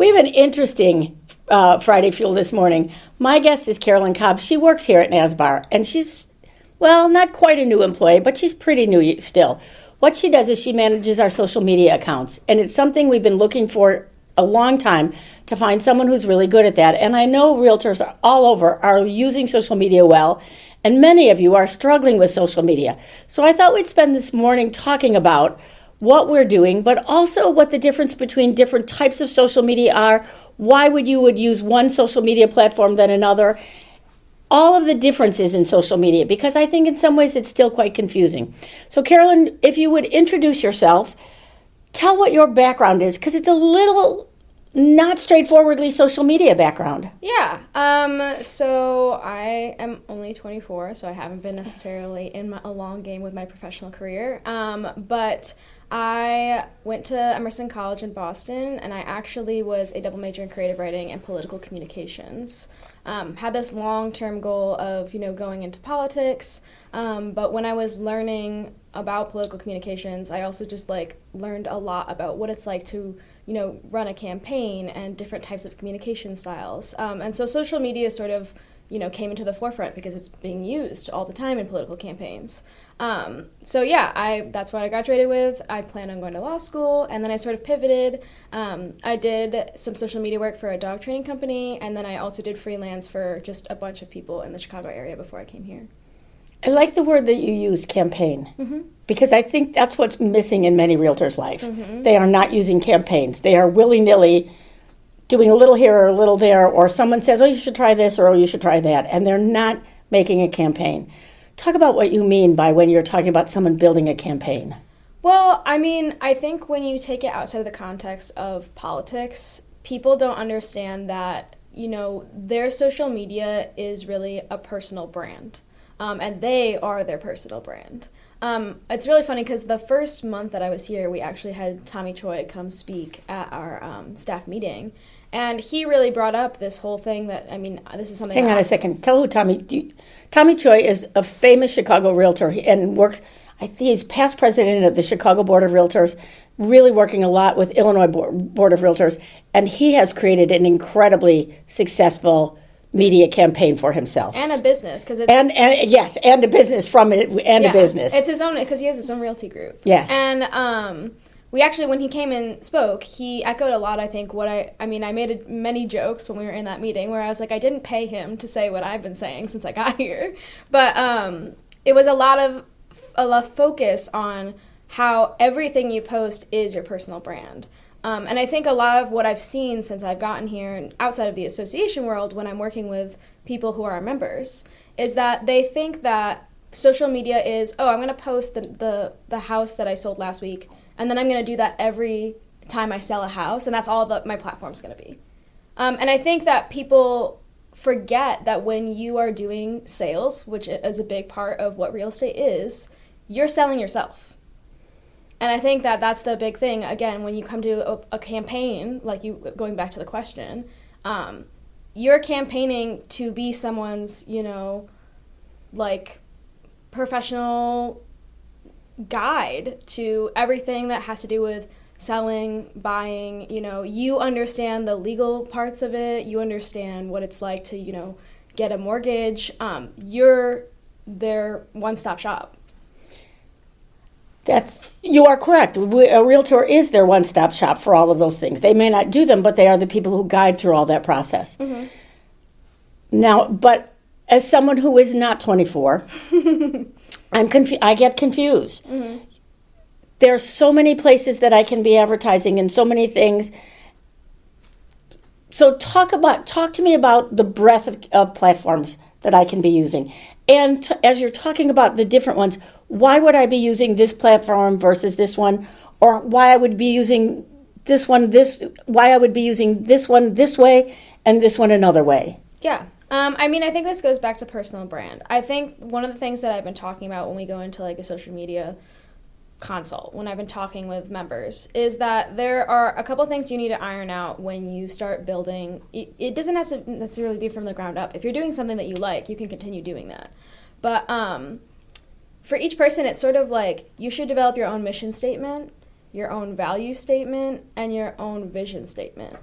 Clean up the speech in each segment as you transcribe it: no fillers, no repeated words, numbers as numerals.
We have an interesting Friday Fuel this morning. My guest is Carolyn Cobb. She works here at NASBAR, and she's, well, not quite a new employee, but she's pretty new still. What she does is she manages our social media accounts, and it's something we've been looking for a long time to find someone who's really good at that. And I know realtors all over are using social media well, and many of you are struggling with social media. So I thought we'd spend this morning talking about what we're doing, but also what the difference between different types of social media are, why would use one social media platform than another, all of the differences in social media, because I think in some ways it's still quite confusing. So Carolyn, if you would introduce yourself, tell what your background is, because it's a little not straightforwardly social media background. Yeah, so I am only 24, so I haven't been necessarily in a long game with my professional career, but I went to Emerson College in Boston, and I actually was a double major in creative writing and political communications. Had this long-term goal of, going into politics, but when I was learning about political communications, I also just learned a lot about what it's like to, run a campaign and different types of communication styles. And so social media sort of, came into the forefront because it's being used all the time in political campaigns. That's what I graduated with. I planned on going to law school, and then I sort of pivoted. I did some social media work for a dog training company, and then I also did freelance for just a bunch of people in the Chicago area before I came here. I like the word that you use, campaign, because I think that's what's missing in many realtors' life. They are not using campaigns. They are willy-nilly doing a little here or a little there, or someone says, oh, you should try this, or oh, you should try that, and they're not making a campaign. Talk about what you mean by when you're talking about someone building a campaign. Well, I think when you take it outside of the context of politics, people don't understand that, their social media is really a personal brand. And they are their personal brand. It's really funny because the first month that I was here, we actually had Tommy Choi come speak at our staff meeting. And he really brought up this whole thing that, this is something... Hang on a second. Tell who Tommy Choi is a famous Chicago realtor and works... I think he's past president of the Chicago Board of Realtors, really working a lot with Illinois Board of Realtors. And he has created an incredibly successful media campaign for himself and a business, because it's and a business from it a business. It's his own, because he has his own realty group. Yes, and we actually, when he came and spoke, he echoed a lot. I think what I made many jokes when we were in that meeting where I was like, I didn't pay him to say what I've been saying since I got here, but it was a lot of focus on how everything you post is your personal brand. And I think a lot of what I've seen since I've gotten here and outside of the association world when I'm working with people who are our members is that they think that social media is, I'm going to post the house that I sold last week, and then I'm going to do that every time I sell a house, and that's all that my platform's going to be. And I think that people forget that when you are doing sales, which is a big part of what real estate is, you're selling yourself. And I think that that's the big thing. Again, when you come to a campaign, going back to the question, you're campaigning to be someone's, professional guide to everything that has to do with selling, buying. You understand the legal parts of it. You understand what it's like to, get a mortgage. You're their one-stop shop. You are correct. A realtor is their one-stop shop for all of those things. They may not do them, but they are the people who guide through all that process. Now, but as someone who is not 24, I get confused. There's so many places that I can be advertising and so many things. So talk to me about the breadth of platforms that I can be using. And as you're talking about the different ones, why would I be using this platform versus this one? Or why I would be using this one this one this way and this one another way? Yeah. I think this goes back to personal brand. I think one of the things that I've been talking about when we go into a social media consult, when I've been talking with members, is that there are a couple things you need to iron out when you start building. It doesn't have to necessarily be from the ground up. If you're doing something that you like, you can continue doing that. But for each person, it's sort of you should develop your own mission statement, your own value statement, and your own vision statement.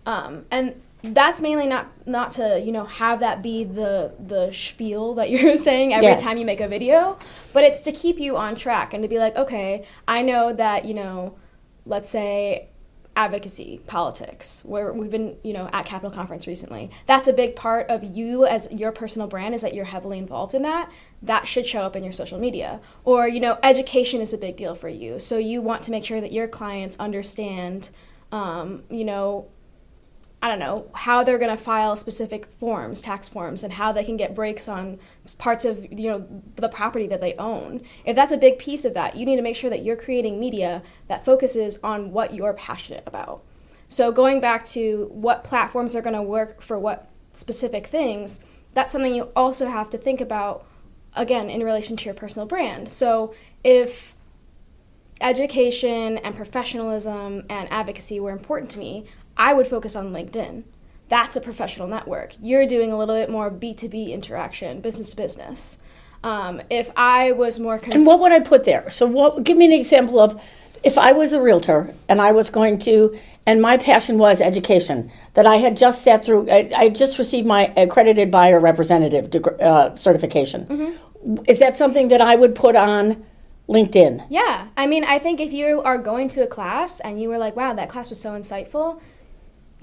And that's mainly not to, have that be the spiel that you're saying every time you make a video, but it's to keep you on track and to be like, okay, I know that, let's say advocacy, politics, where we've been, at Capitol Conference recently. That's a big part of you as your personal brand, is that you're heavily involved in that. That should show up in your social media. Or, education is a big deal for you. So you want to make sure that your clients understand, I don't know, how they're going to file specific forms, tax forms, and how they can get breaks on parts of, the property that they own. If that's a big piece of that, you need to make sure that you're creating media that focuses on what you're passionate about. So going back to what platforms are going to work for what specific things, that's something you also have to think about, again, in relation to your personal brand. So if education and professionalism and advocacy were important to me, I would focus on LinkedIn. That's a professional network. You're doing a little bit more B2B interaction, business to business. If I was more... And what would I put there? So give me an example of, if I was a realtor and I was going to, and my passion was education, that I had just sat through, I just received my accredited buyer representative certification. Mm-hmm. Is that something that I would put on LinkedIn? Yeah. I think if you are going to a class and you were like, wow, that class was so insightful,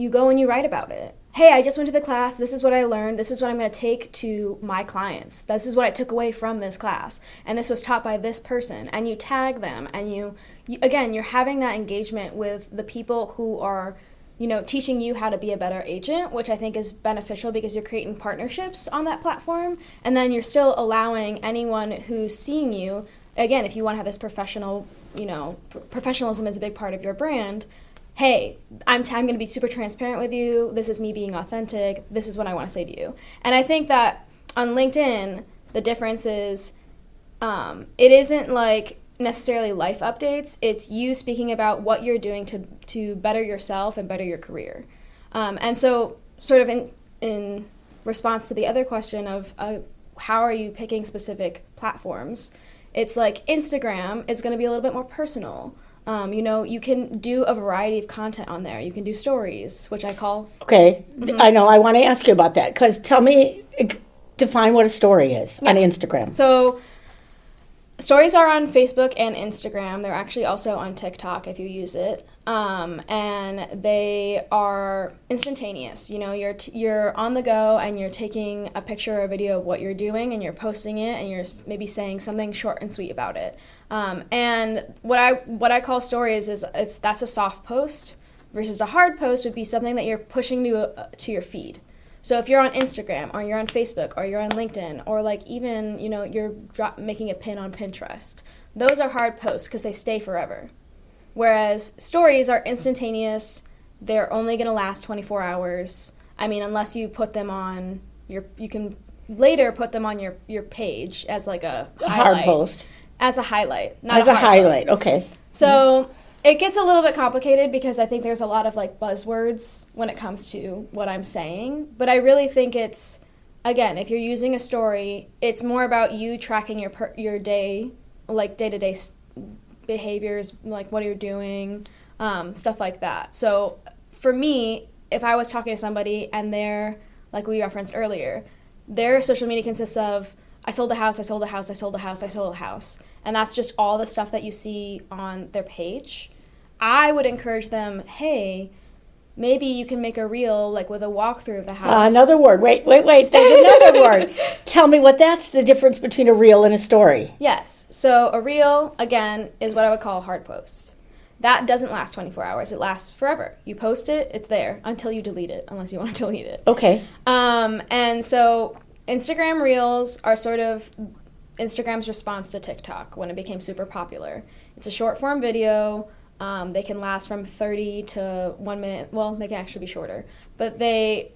you go and you write about it. Hey, I just went to the class. This is what I learned. This is what I'm going to take to my clients. This is what I took away from this class. And this was taught by this person. And you tag them. And you again, you're having that engagement with the people who are, teaching you how to be a better agent, which I think is beneficial because you're creating partnerships on that platform. And then you're still allowing anyone who's seeing you, again, if you want to have this professional, professionalism is a big part of your brand. Hey, I'm going to be super transparent with you. This is me being authentic. This is what I want to say to you. And I think that on LinkedIn, the difference is it isn't like necessarily life updates. It's you speaking about what you're doing to better yourself and better your career. And so sort of in response to the other question of how are you picking specific platforms, it's like Instagram is going to be a little bit more personal. You can do a variety of content on there. You can do stories, which I call... Okay, mm-hmm. I know. I want to ask you about that, because define what a story is on Instagram. So stories are on Facebook and Instagram. They're actually also on TikTok if you use it. And they are instantaneous. You're on the go and you're taking a picture or a video of what you're doing and you're posting it and you're maybe saying something short and sweet about it. And what I call stories is that's a soft post, versus a hard post would be something that you're pushing to your feed. So if you're on Instagram or you're on Facebook or you're on LinkedIn or like even you're making a pin on Pinterest, those are hard posts because they stay forever. Whereas stories are instantaneous. They're only going to last 24 hours. Unless you put them on you can later put them on your page as like a hard post. As a highlight, not as a highlight. Okay. So it gets a little bit complicated because I think there's a lot of like buzzwords when it comes to what I'm saying. But I really think it's, again, if you're using a story, it's more about you tracking your day, like day-to-day behaviors, like what you're doing, stuff like that. So for me, if I was talking to somebody and they're, like we referenced earlier, their social media consists of, I sold a house, I sold a house, I sold a house, I sold a house. And that's just all the stuff that you see on their page. I would encourage them, hey, maybe you can make a reel like with a walkthrough of the house. Another word. Wait. There's another word. Tell me that's the difference between a reel and a story. Yes. So a reel, again, is what I would call a hard post. That doesn't last 24 hours. It lasts forever. You post it, it's there until you delete it, unless you want to delete it. Okay. And so Instagram Reels are sort of Instagram's response to TikTok when it became super popular. It's a short form video. They can last from 30 to 1 minute. Well, they can actually be shorter. But they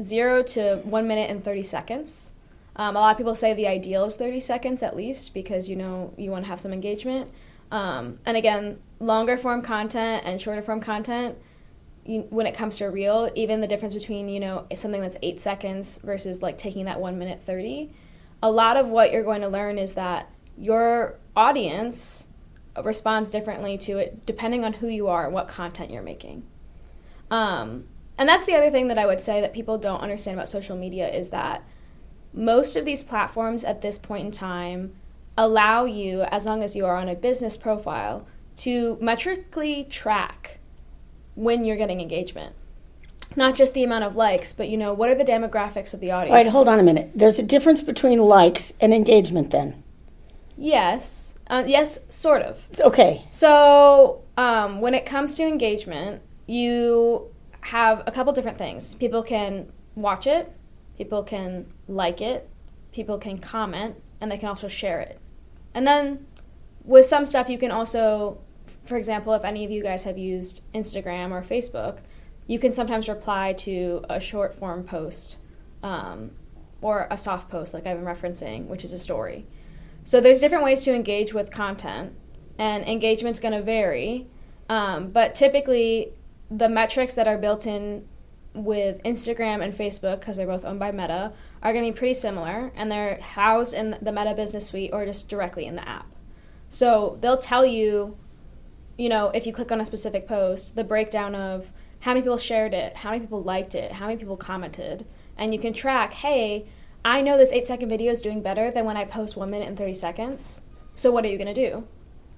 0 to 1 minute and 30 seconds. A lot of people say the ideal is 30 seconds at least because, you want to have some engagement. And again, longer form content and shorter form content, when it comes to a reel, even the difference between, something that's 8 seconds versus like taking that 1 minute 30, a lot of what you're going to learn is that your audience responds differently to it depending on who you are and what content you're making. And that's the other thing that I would say that people don't understand about social media is that most of these platforms at this point in time allow you, as long as you are on a business profile, to metrically track when you're getting engagement. Not just the amount of likes, but, what are the demographics of the audience? All right, hold on a minute. There's a difference between likes and engagement then. Yes. Yes, sort of. Okay. So when it comes to engagement, you have a couple different things. People can watch it, people can like it, people can comment, and they can also share it. And then with some stuff, you can also, for example, if any of you guys have used Instagram or Facebook, you can sometimes reply to a short form post or a soft post like I've been referencing, which is a story. So there's different ways to engage with content, and engagement's going to vary. But typically, the metrics that are built in with Instagram and Facebook, because they're both owned by Meta, are going to be pretty similar, and they're housed in the Meta Business Suite or just directly in the app. So they'll tell you, if you click on a specific post, the breakdown of how many people shared it, how many people liked it, how many people commented, and you can track, hey, I know this 8-second video is doing better than when I post 1 minute and 30 seconds, so what are you going to do?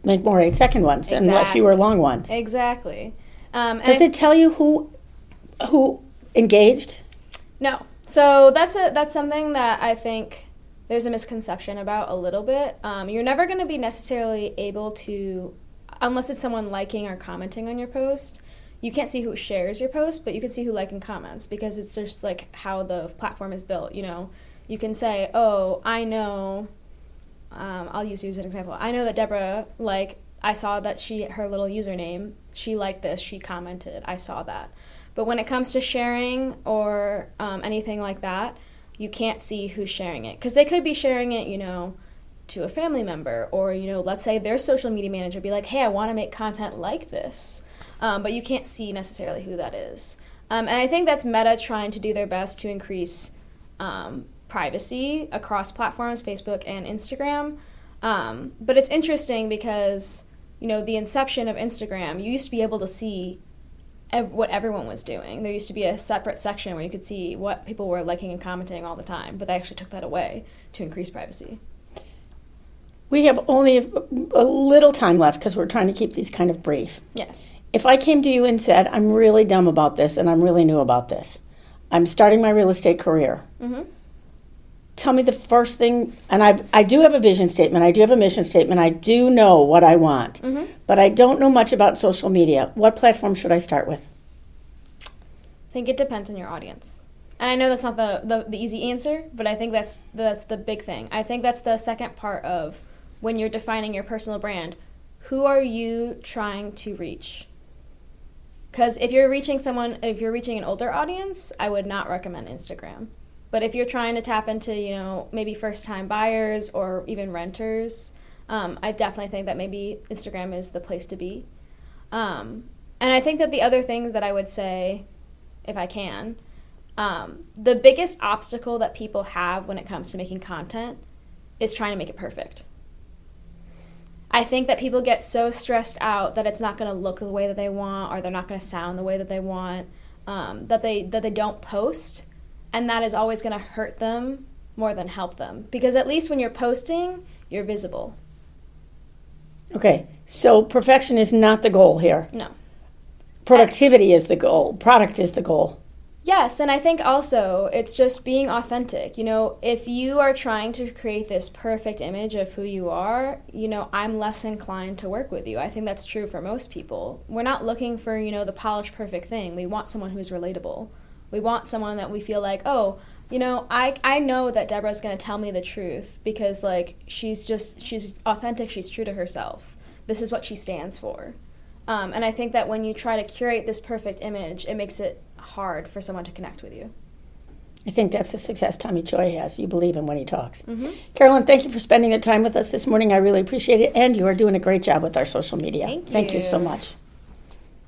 Make more 8-second ones and let fewer long ones. Exactly. Does it tell you who engaged? No. So that's something that I think there's a misconception about a little bit. You're never going to be necessarily able to, unless it's someone liking or commenting on your post, you can't see who shares your post, but you can see who likes and comments, because it's just like how the platform is built. You can say, oh, I know, I'll use you as an example. I know that Deborah, I saw that her little username, she liked this, she commented, I saw that. But when it comes to sharing or anything like that, you can't see who's sharing it. Because they could be sharing it, to a family member, or, let's say their social media manager be like, hey, I want to make content like this. But you can't see necessarily who that is. And I think that's Meta trying to do their best to increase privacy across platforms, Facebook and Instagram. But it's interesting because, the inception of Instagram, you used to be able to see what everyone was doing. There used to be a separate section where you could see what people were liking and commenting all the time, but they actually took that away to increase privacy. We have only a little time left because we're trying to keep these kind of brief. Yes. If I came to you and said, I'm really dumb about this and I'm really new about this, I'm starting my real estate career. Mm-hmm. Tell me the first thing, and I do have a vision statement, I do have a mission statement, I do know what I want, mm-hmm. but I don't know much about social media. What platform should I start with? I think it depends on your audience. And I know that's not the easy answer, but I think that's the big thing. I think that's the second part of when you're defining your personal brand. Who are you trying to reach? Because if you're reaching an older audience, I would not recommend Instagram. But if you're trying to tap into, maybe first-time buyers or even renters, I definitely think that maybe Instagram is the place to be. And I think that the other thing that I would say, if I can, the biggest obstacle that people have when it comes to making content is trying to make it perfect. I think that people get so stressed out that it's not going to look the way that they want, or they're not going to sound the way that they want, that they don't post. And that is always going to hurt them more than help them. Because at least when you're posting, you're visible. Okay, so perfection is not the goal here. No. Productivity is the goal. Product is the goal. Yes, and I think also it's just being authentic. If you are trying to create this perfect image of who you are, I'm less inclined to work with you. I think that's true for most people. We're not looking for, the polished perfect thing. We want someone who's relatable. We want someone that we feel like, oh, I know that Deborah's going to tell me the truth because, she's authentic, she's true to herself. This is what she stands for. And I think that when you try to curate this perfect image, it makes it hard for someone to connect with you. I think that's the success Tommy Choi has. You believe him when he talks. Mm-hmm. Carolyn, thank you for spending the time with us this morning. I really appreciate it. And you are doing a great job with our social media. Thank you so much.